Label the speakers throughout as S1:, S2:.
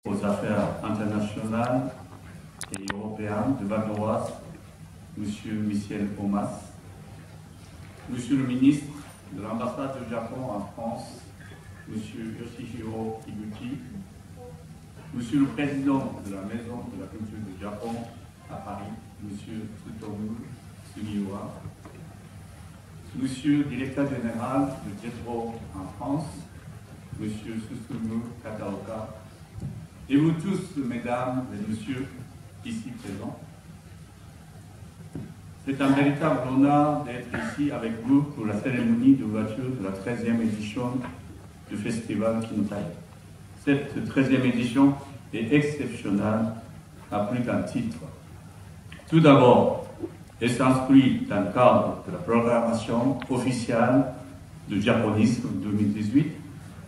S1: aux affaires internationales et européennes de Val-d'Oise, M. Michel Omas, Monsieur le ministre de l'ambassade du Japon en France, M. Yoshihiro Higuchi, Monsieur le président de la Maison de la Culture du Japon à Paris, M. Tsutomu Sugiura, Monsieur le directeur général de JETRO en France, M. Susumu Kataoka, et vous tous, mesdames et messieurs, ici présents. C'est un véritable honneur d'être ici avec vous pour la cérémonie d'ouverture de la 13e édition du Festival Kinotaiyo. Cette 13e édition est exceptionnelle à plus d'un titre. Tout d'abord, elle s'inscrit dans le cadre de la programmation officielle du japonisme 2018,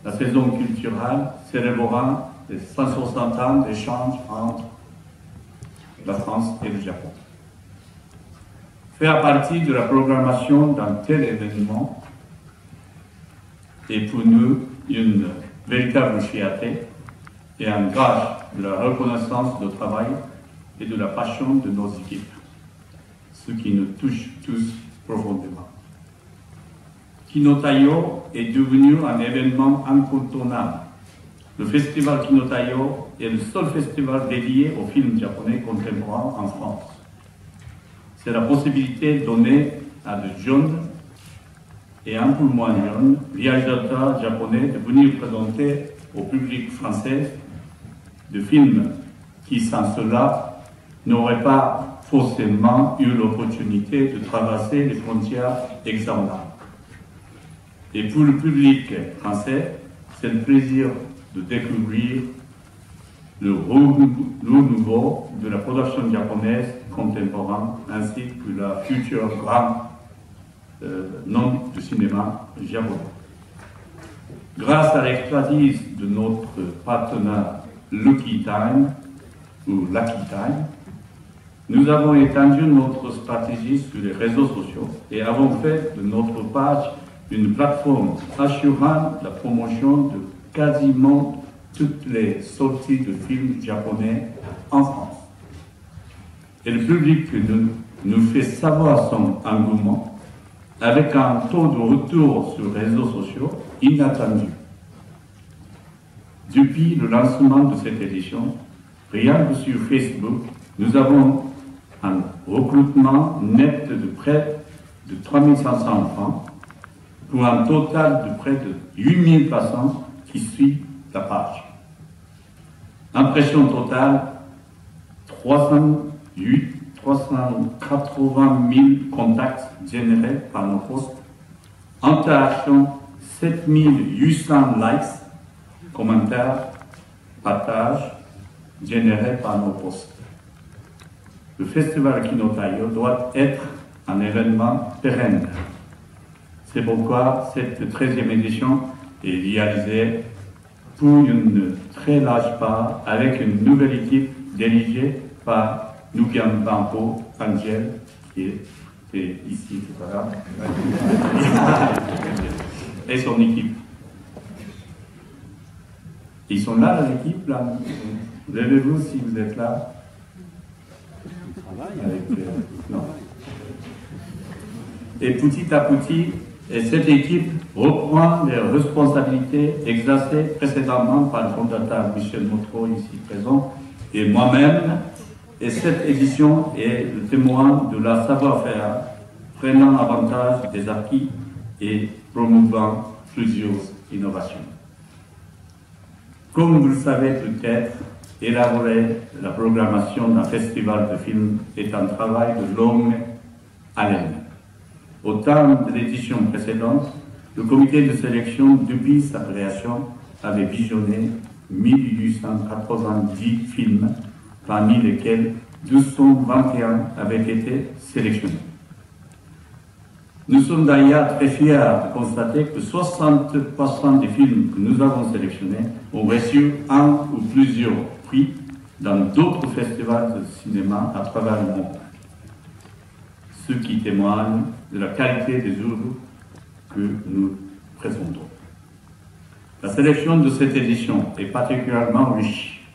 S1: la saison culturelle célébrant les 160 ans d'échange entre la France et le Japon. Faire partie de la programmation d'un tel événement est pour nous une véritable fierté et un gage de la reconnaissance du travail et de la passion de nos équipes, ce qui nous touche tous profondément. Kinotaiyo est devenu un événement incontournable. Le festival Kinotaiyo est le seul festival dédié aux films japonais contemporains en France. C'est la possibilité donnée à de jeunes et un peu moins jeunes réalisateurs japonais de venir présenter au public français des films qui, sans cela, n'auraient pas forcément eu l'opportunité de traverser les frontières hexagonales. Et pour le public français, c'est le plaisir de découvrir le renouveau de la production japonaise contemporaine ainsi que la future grande nom du cinéma japonais. Grâce à l'expertise de notre partenaire Lucky Time ou Lucky Time, nous avons étendu notre stratégie sur les réseaux sociaux et avons fait de notre page une plateforme assurant la promotion de quasiment toutes les sorties de films japonais en France. Et le public nous fait savoir son engouement avec un taux de retour sur les réseaux sociaux inattendu. Depuis le lancement de cette édition, rien que sur Facebook, nous avons un recrutement net de près de 3500 enfants pour un total de près de 8000 personnes qui suivent la page. Impression totale, 380 000 contacts générés par nos posts, interaction 7800 likes, commentaires, partages générés par nos posts. Le festival Kinotaiyo doit être un événement pérenne. C'est pourquoi cette 13e édition est réalisée pour une très large part avec une nouvelle équipe dirigée par Nukian Banpo Angel, qui est ici tout à l'heure, et son équipe. Ils sont là, l'équipe, là. Levez-vous si vous êtes là. Non. Et petit à petit, cette équipe reprend les responsabilités exercées précédemment par le fondateur Michel Motro, ici présent, et moi-même. Et cette édition est le témoin de la savoir-faire, prenant avantage des acquis et promouvant plusieurs innovations. Comme vous le savez peut-être, élaborer la programmation d'un festival de films est un travail de longue haleine. Au terme de l'édition précédente, le comité de sélection, depuis sa création, avait visionné 1890 films, parmi lesquels 221 avaient été sélectionnés. Nous sommes d'ailleurs très fiers de constater que 60% des films que nous avons sélectionnés ont reçu un ou plusieurs prix dans d'autres festivals de cinéma à travers le monde, ce qui témoigne de la qualité des œuvres que nous présentons. La sélection de cette édition est particulièrement riche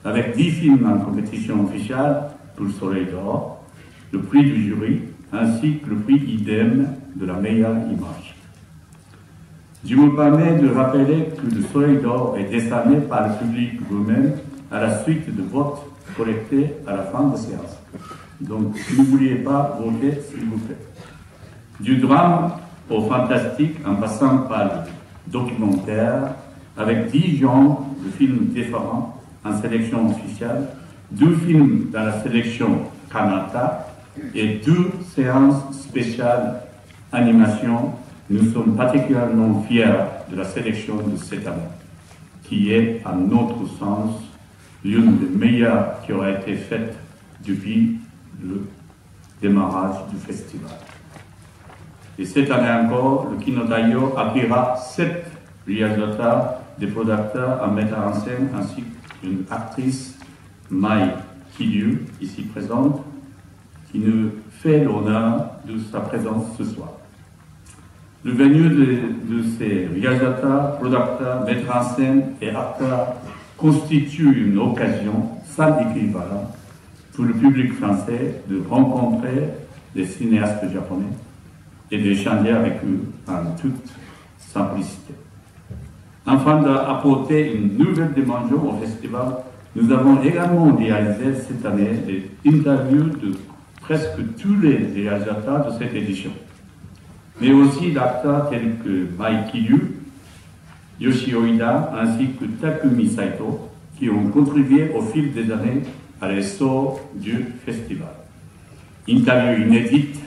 S1: avec 10 films en compétition officielle pour le Soleil d'Or, le prix du jury, ainsi que le prix idem de la meilleure image. Je me permets de rappeler que le Soleil d'Or est décerné par le public vous-même à la suite de votes collectés à la fin de la séance. Donc, n'oubliez pas voter, s'il vous plaît. Du drame au fantastique, en passant par le documentaire, avec 10 genres de films différents en sélection officielle, 2 films dans la sélection Kanata et 2 séances spéciales animation. Nous sommes particulièrement fiers de la sélection de cette année, qui est, à notre sens, l'une des meilleures qui aura été faite depuis le démarrage du festival. Et cette année encore, le Kinotaio accueillera 7 réalisateurs, des producteurs, un metteur en scène, ainsi qu'une actrice, Mai Kilyu, ici présente, qui nous fait l'honneur de sa présence ce soir. Le venu de ces réalisateurs, producteurs, metteurs en scène et acteurs constitue une occasion sans équivalent pour le public français de rencontrer des cinéastes japonais et d'échanger avec eux en toute simplicité. Afin d'apporter une nouvelle dimension au festival, nous avons également réalisé cette année des interviews de presque tous les réalisateurs de cette édition, mais aussi d'acteurs tels que Mai Kilyu, Yoshio Ida ainsi que Takumi Saito, qui ont contribué au fil des années à l'essor du festival. Interviews inédites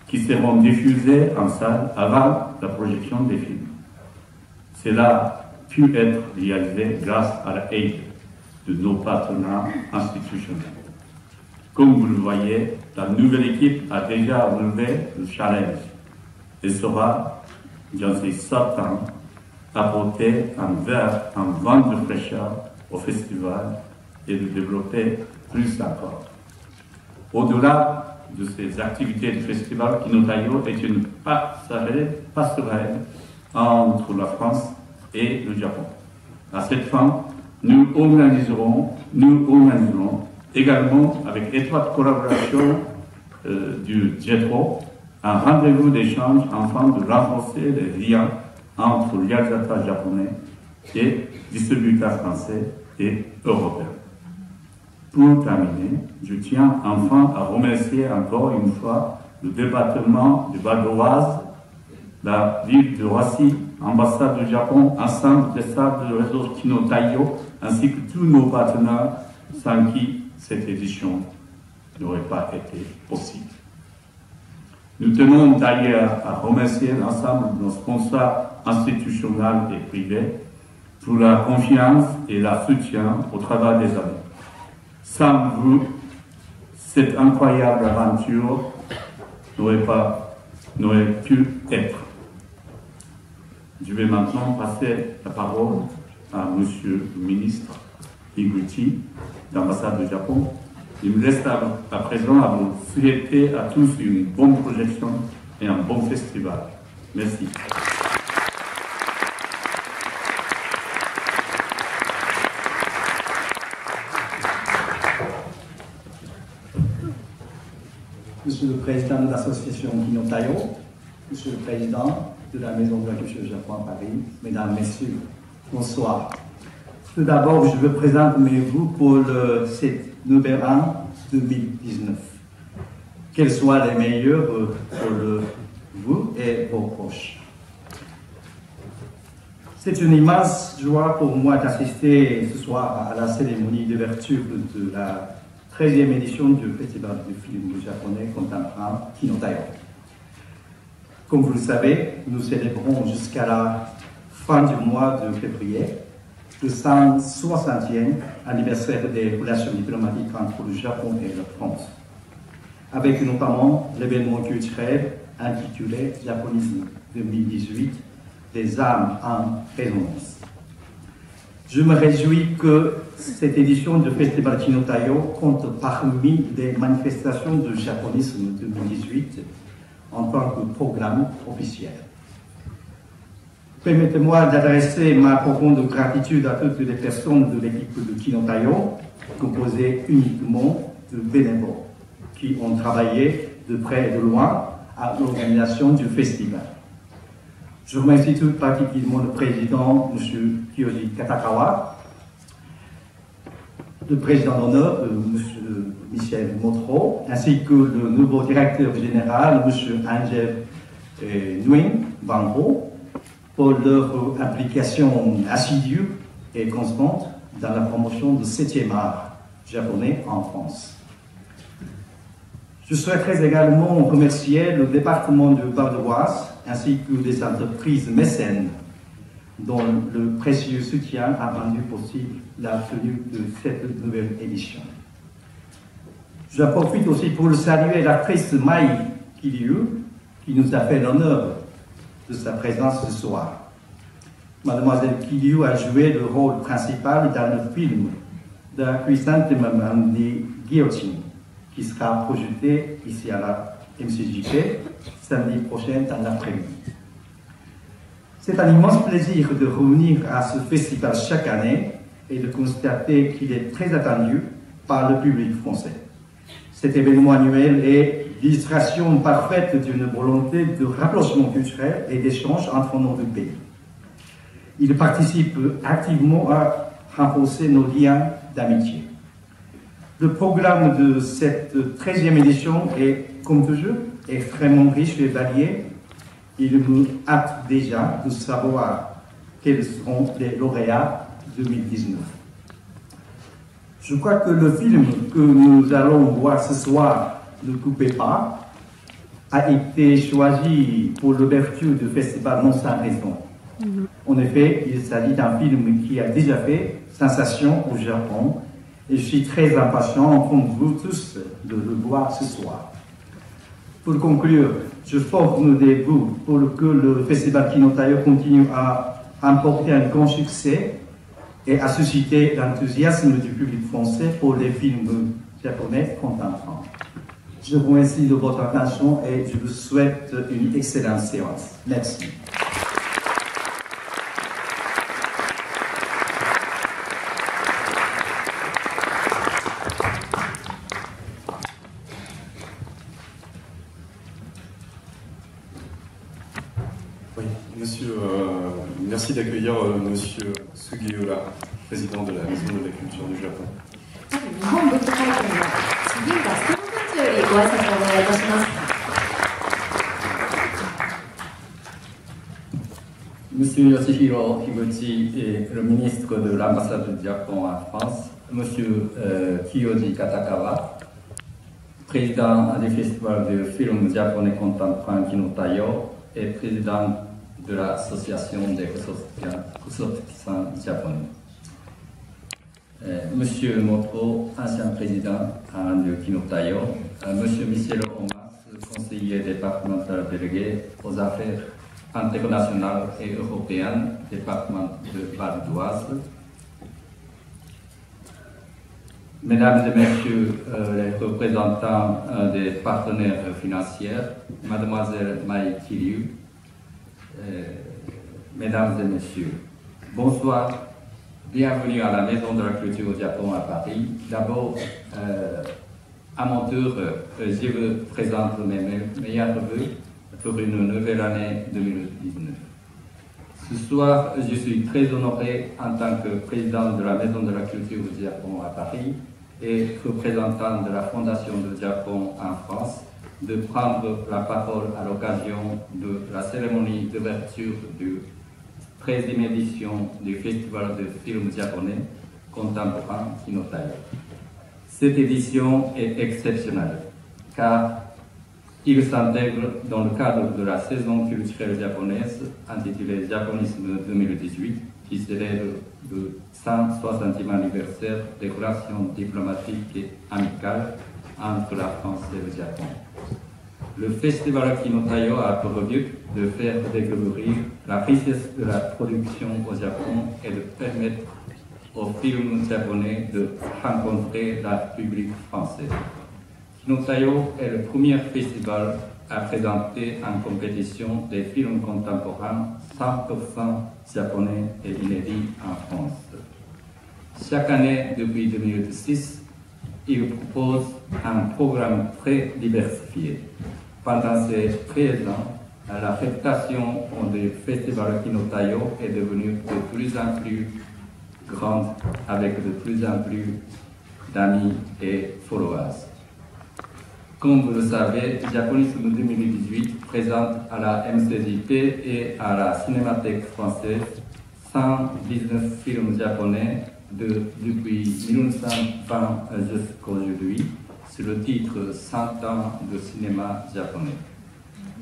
S1: qui seront diffusées en salle avant la projection des films. Cela a pu être réalisé grâce à l'aide de nos partenaires institutionnels. Comme vous le voyez, la nouvelle équipe a déjà relevé le challenge et sera, j'en suis certain, apporter un vent de fraîcheur au festival et de développer plus encore. Au-delà de ces activités du festival, Kinotaio est une passerelle entre la France et le Japon. À cette fin, nous organiserons également, avec étroite collaboration du JETRO, un rendez-vous d'échange afin de renforcer les liens entre réalisateurs japonais et distributeurs français et européens. Pour terminer, je tiens enfin à remercier encore une fois le département du Val d'Oise, la ville de Roissy, ambassade du Japon, ensemble des salles du réseau Kinotaio, ainsi que tous nos partenaires sans qui cette édition n'aurait pas été possible. Nous tenons d'ailleurs à remercier l'ensemble de nos sponsors institutionnels et privés pour la confiance et le soutien au travers des années. Sans vous, cette incroyable aventure n'aurait pu être. Je vais maintenant passer la parole à Monsieur le ministre Higuchi, d'ambassade du Japon. Il me reste à présent à vous souhaiter à tous une bonne projection et un bon festival. Merci.
S2: Monsieur le Président de l'association Kinotaio, Monsieur le Président de la Maison de la Culture du Japon à Paris, Mesdames, Messieurs, bonsoir. Tout d'abord, je me présente vous pour cette Nouvel An 2019. Quels soient les meilleurs pour vous et vos proches. C'est une immense joie pour moi d'assister ce soir à la cérémonie d'ouverture de la 13e édition du Festival du film japonais contemporain Kinotaio. Comme vous le savez, nous célébrons jusqu'à la fin du mois de février le 160e anniversaire des relations diplomatiques entre le Japon et la France, avec notamment l'événement culturel intitulé Japonisme 2018, des âmes en résonance. Je me réjouis que cette édition du Festival Kinotaio compte parmi les manifestations de japonisme 2018 en tant que programme officiel. Permettez-moi d'adresser ma profonde gratitude à toutes les personnes de l'équipe de Kinotaio composé uniquement de bénévoles qui ont travaillé de près et de loin à l'organisation du festival. Je remercie tout particulièrement le président, M. Kiyoji Katakawa, le président d'honneur, M. Michel Motro, ainsi que le nouveau directeur général, M. Angel Nguyen Van Ho, pour leur implication assidue et constante dans la promotion du 7e art japonais en France. Je souhaiterais également remercier le département de Val-de-Oise ainsi que les entreprises mécènes dont le précieux soutien a rendu possible la tenue de cette nouvelle édition. J'en profite aussi pour saluer l'actrice Mai Kiriou qui nous a fait l'honneur de sa présence ce soir. Mademoiselle Kiriou a joué le rôle principal dans le film de Chrysanthemum de Guillotine qui sera projeté ici à la MCJP samedi prochain dans l'après-midi. C'est un immense plaisir de revenir à ce festival chaque année et de constater qu'il est très attendu par le public français. Cet événement annuel est l'illustration parfaite d'une volonté de rapprochement culturel et d'échange entre nos deux pays. Il participe activement à renforcer nos liens d'amitié. Le programme de cette 13e édition est, comme toujours, extrêmement riche et varié. Il nous hâte déjà de savoir quels seront les lauréats 2019. Je crois que le film que nous allons voir ce soir, Ne coupez pas, a été choisi pour l'ouverture du festival non sans raison. En effet, il s'agit d'un film qui a déjà fait sensation au Japon et je suis très impatient, comme vous tous, de le voir ce soir. Pour conclure, je forme des vœux pour que le festival Kinotaio continue à emporter un grand succès et à susciter l'enthousiasme du public français pour les films japonais contemporains. Je vous remercie de votre attention et je vous souhaite une excellente séance. Merci.
S3: Oui, monsieur, merci d'accueillir monsieur Sugiura, président de la Maison de la Culture du Japon.
S4: Monsieur Yoshihiro Higuchi, le ministre de l'ambassade du Japon en France, Monsieur Kiyoji Katakawa, président du festival de films japonais contemporains Kinotaio et président de l'association des ressortissants japonais. Monsieur Motro, ancien président de Kinotaio, Monsieur Michel Omas, conseiller départemental délégué aux affaires internationales et européennes, département de Val-d'Oise. Mesdames et Messieurs les représentants des partenaires financiers, Mademoiselle Mai Kiriou, Mesdames et Messieurs, bonsoir, bienvenue à la Maison de la Culture au Japon à Paris. D'abord, à mon tour, je vous présente mes meilleurs vœux pour une nouvelle année 2019. Ce soir, je suis très honoré en tant que président de la Maison de la Culture au Japon à Paris et représentant de la Fondation du Japon en France de prendre la parole à l'occasion de la cérémonie d'ouverture du 13e édition du Festival de films japonais contemporains Kinotaio. Cette édition est exceptionnelle car il s'intègre dans le cadre de la saison culturelle japonaise intitulée Japonisme 2018 qui célèbre le 160e anniversaire des relations diplomatiques et amicales entre la France et le Japon. Le festival Kinotaio a pour but de faire découvrir la richesse de la production au Japon et de permettre aux films japonais de rencontrer le public français. Kinotaio est le premier festival à présenter en compétition des films contemporains 100% japonais et inédits en France. Chaque année, depuis 2006, il propose un programme très diversifié. Pendant ces 13 ans, la réputation du Festival Kinotayo est devenue de plus en plus grande, avec de plus en plus d'amis et followers. Comme vous le savez, Japonisme 2018 présente à la MCJP et à la Cinémathèque française 119 films japonais depuis 1920 jusqu'à aujourd'hui, sur le titre 100 ans de cinéma japonais.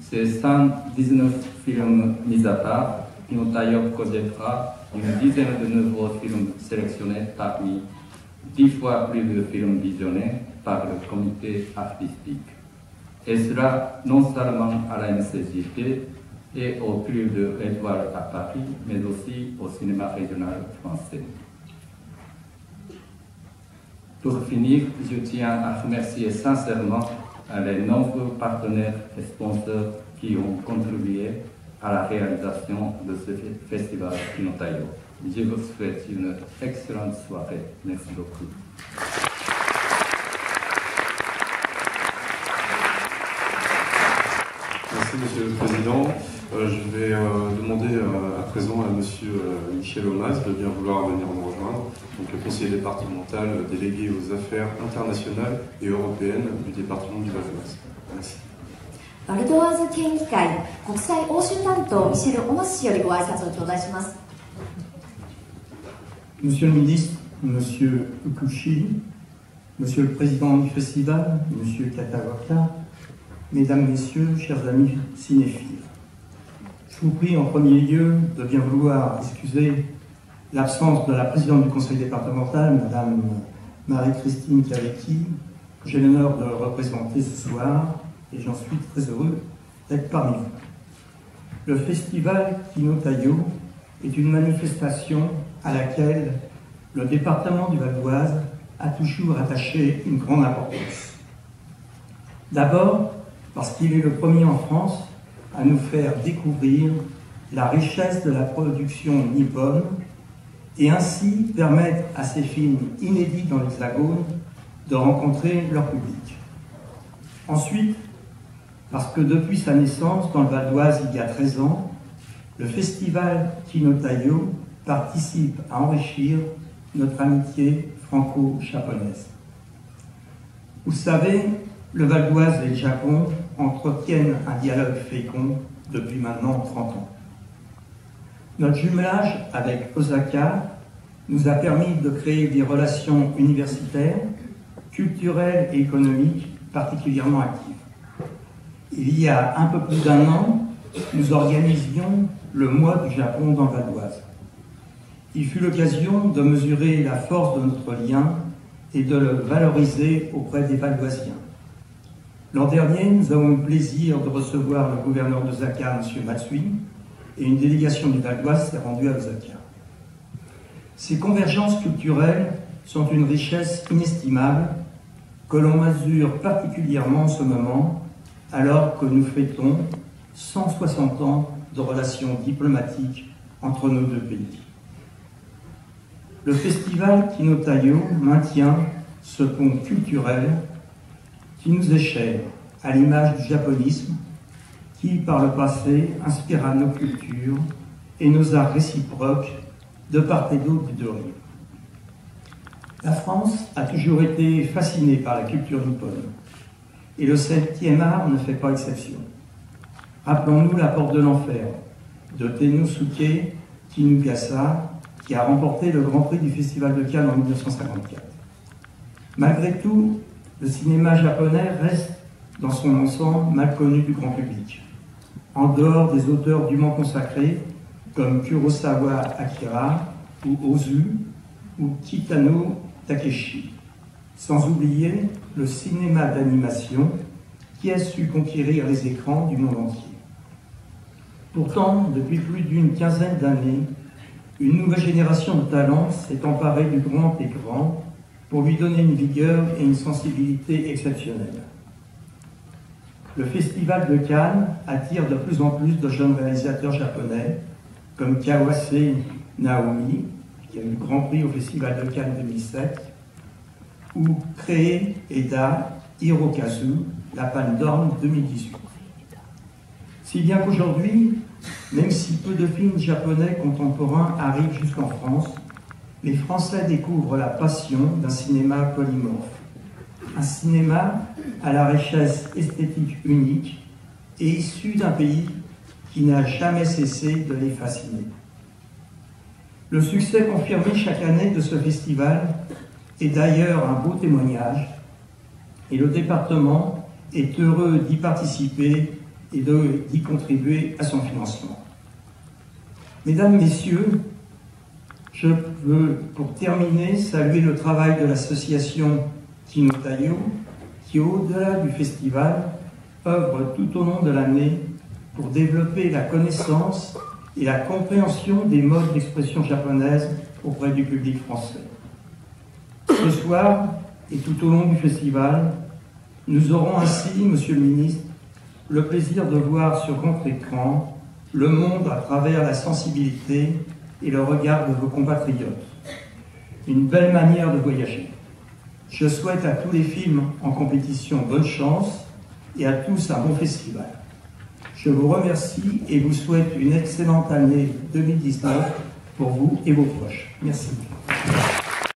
S4: Ces 119 films mis à part, Kinotayo projettera une dizaine de nouveaux films sélectionnés parmi 10 fois plus de films visionnés par le comité artistique. Et cela non seulement à la MCJP et au Club de l'Étoile à Paris, mais aussi au cinéma régional français. Pour finir, je tiens à remercier sincèrement les nombreux partenaires et sponsors qui ont contribué à la réalisation de ce festival Kinotayo. Je vous souhaite une excellente soirée. Merci beaucoup.
S3: Merci Monsieur le Président. Je vais demander à présent à Monsieur Michel Omas de bien vouloir venir nous rejoindre, donc le conseiller départemental délégué aux affaires internationales et européennes du département du Val-d'Oise. Merci.
S5: バルドワーズ県議会国際欧州担当ミシェル・オマス氏よりご挨拶を頂戴します。
S2: Monsieur le ministre, Monsieur Ukushi, Monsieur le président du festival, Monsieur Katawaka, Mesdames, Messieurs, chers amis cinéphiles, je vous prie en premier lieu de bien vouloir excuser l'absence de la présidente du conseil départemental, Madame Marie-Christine Kalecki, que j'ai l'honneur de représenter ce soir, et j'en suis très heureux d'être parmi vous. Le festival Kinotayo est une manifestation à laquelle le département du Val-d'Oise a toujours attaché une grande importance. D'abord, parce qu'il est le premier en France à nous faire découvrir la richesse de la production nippone et ainsi permettre à ces films inédits dans l'Hexagone de rencontrer leur public. Ensuite, parce que depuis sa naissance dans le Val-d'Oise il y a 13 ans, le festival Kinotayo participe à enrichir notre amitié franco-japonaise. Vous savez, le Val-d'Oise et le Japon entretiennent un dialogue fécond depuis maintenant 30 ans. Notre jumelage avec Osaka nous a permis de créer des relations universitaires, culturelles et économiques particulièrement actives. Il y a un peu plus d'1 an, nous organisions le mois du Japon dans le Val-d'Oise. Il fut l'occasion de mesurer la force de notre lien et de le valoriser auprès des Val-d'Oisiens. L'an dernier, nous avons eu le plaisir de recevoir le gouverneur d'Osaka, M. Matsui, et une délégation du Val-d'Oise s'est rendue à Osaka. Ces convergences culturelles sont une richesse inestimable que l'on mesure particulièrement en ce moment, alors que nous fêtons 160 ans de relations diplomatiques entre nos deux pays. Le festival Kinotayo maintient ce pont culturel qui nous est cher, à l'image du japonisme, qui, par le passé, inspira nos cultures et nos arts réciproques de part et d'autre du rives. La France a toujours été fascinée par la culture nippone, et le 7e art ne fait pas exception. Rappelons-nous La Porte de l'Enfer, de Tenosuke Kinugasa, qui a remporté le Grand Prix du Festival de Cannes en 1954. Malgré tout, le cinéma japonais reste, dans son ensemble, mal connu du grand public, en dehors des auteurs dûment consacrés comme Kurosawa Akira ou Ozu ou Kitano Takeshi, sans oublier le cinéma d'animation qui a su conquérir les écrans du monde entier. Pourtant, depuis plus d'une quinzaine d'années, une nouvelle génération de talents s'est emparée du grand écran pour lui donner une vigueur et une sensibilité exceptionnelles. Le Festival de Cannes attire de plus en plus de jeunes réalisateurs japonais, comme Kawase Naomi, Il y a eu le Grand Prix au Festival de Cannes 2007, ou créé Eda Hirokazu, la Palme d'Or 2018. Si bien qu'aujourd'hui, même si peu de films japonais contemporains arrivent jusqu'en France, les Français découvrent la passion d'un cinéma polymorphe. Un cinéma à la richesse esthétique unique et issu d'un pays qui n'a jamais cessé de les fasciner. Le succès confirmé chaque année de ce festival est d'ailleurs un beau témoignage et le département est heureux d'y participer et d'y contribuer à son financement. Mesdames, Messieurs, je veux pour terminer saluer le travail de l'association Kino Taiyo qui, au-delà du festival, œuvre tout au long de l'année pour développer la connaissance et la compréhension des modes d'expression japonaise auprès du public français. Ce soir et tout au long du festival, nous aurons ainsi, Monsieur le Ministre, le plaisir de voir sur grand écran le monde à travers la sensibilité et le regard de vos compatriotes. Une belle manière de voyager. Je souhaite à tous les films en compétition bonne chance et à tous un bon festival. Je vous remercie et vous souhaite une excellente année 2019 pour vous et vos proches. Merci.